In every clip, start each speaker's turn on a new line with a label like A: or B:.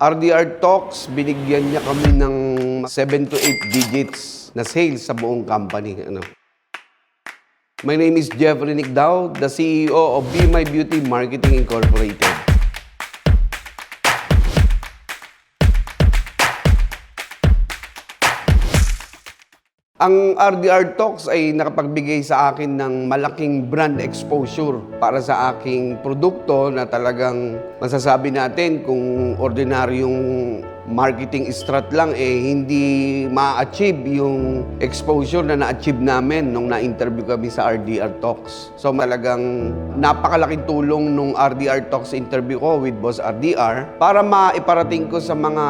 A: RDR Talks, binigyan niya kami ng 7 to 8 digits na sales sa buong company. My name is Jeffrey Nicdao, the CEO of Be My Beauty Marketing Incorporated. Ang RDR Talks ay nakapagbigay sa akin ng malaking brand exposure para sa aking produkto na talagang masasabi natin kung ordinaryong marketing strat lang hindi ma-achieve yung exposure na na-achieve namin nung na-interview kami sa RDR Talks. So talagang napakalaking tulong nung RDR Talks interview ko with Boss RDR para maiparating ko sa mga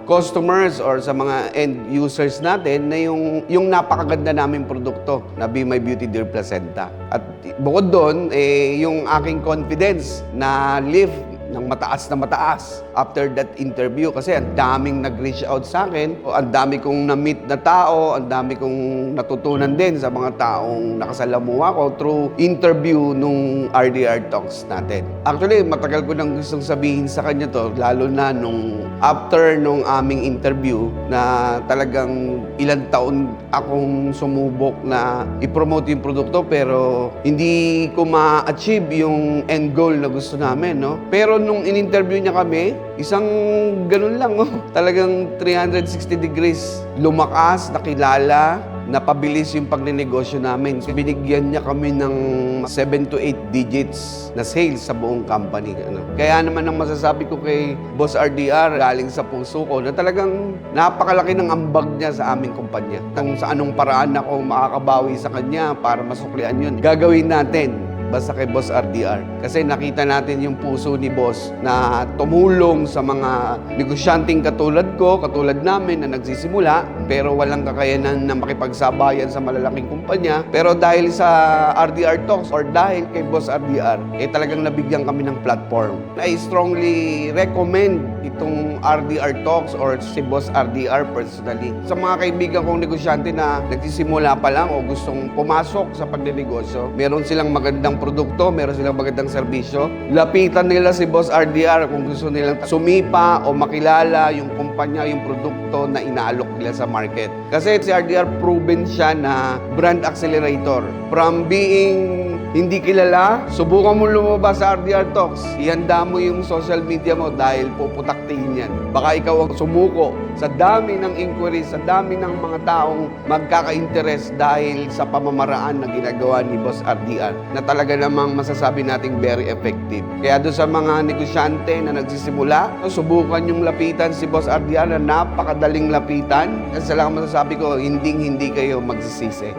A: customers or sa mga end users natin na yung napakaganda naming produkto na Be My Beauty Dear Placenta. At bukod doon, yung aking confidence na lift ng mataas na mataas after that interview kasi ang daming nag-reach out sa akin, ang dami kong na-meet na tao, ang dami kong natutunan din sa mga taong nakasalamuha ko through interview nung RDR Talks natin. Actually, matagal ko nang gustong sabihin sa kanya to, lalo na nung after nung aming interview na talagang ilang taon akong sumubok na i-promote yung produkto pero hindi ko ma-achieve yung end goal na gusto namin, no? Pero nung in-interview niya kami, isang ganun lang, talagang 360 degrees. Lumakas, nakilala, napabilis yung pagnenegosyo namin. Binigyan niya kami ng 7 to 8 digits na sales sa buong company. Kaya naman ang masasabi ko kay Boss RDR, galing sa puso ko, na talagang napakalaki ng ambag niya sa aming kumpanya. Kung sa anong paraan ako makakabawi sa kanya para masuklian yun, gagawin natin. Basta kay Boss RDR. Kasi nakita natin yung puso ni Boss na tumulong sa mga negosyanteng katulad ko, katulad namin na nagsisimula, pero walang kakayanan na makipagsabayan sa malalaking kumpanya. Pero dahil sa RDR Talks or dahil kay Boss RDR, talagang nabigyan kami ng platform. I strongly recommend itong RDR Talks or si Boss RDR personally. Sa mga kaibigan kong negosyante na nagsisimula pa lang o gustong pumasok sa pagnenegosyo, meron silang magandang produkto, meron silang magandang serbisyo. Lapitan nila si Boss RDR kung gusto nilang sumipa o makilala yung kumpanya, yung produkto na inaalok nila sa market. Kasi si RDR proven siya na brand accelerator. From being hindi kilala, subukan mo lumabas sa RDR Talks. Ihanda mo yung social media mo dahil puputaktiin yan. Baka ikaw ang sumuko sa dami ng inquiries, sa dami ng mga taong magkaka-interest dahil sa pamamaraan na ginagawa ni Boss RDR na talaga namang masasabi nating very effective. Kaya doon sa mga negosyante na nagsisimula, subukan yung lapitan si Boss RDR na napakadaling lapitan. Kasi lang masasabi ko, hindi kayo magsisisi.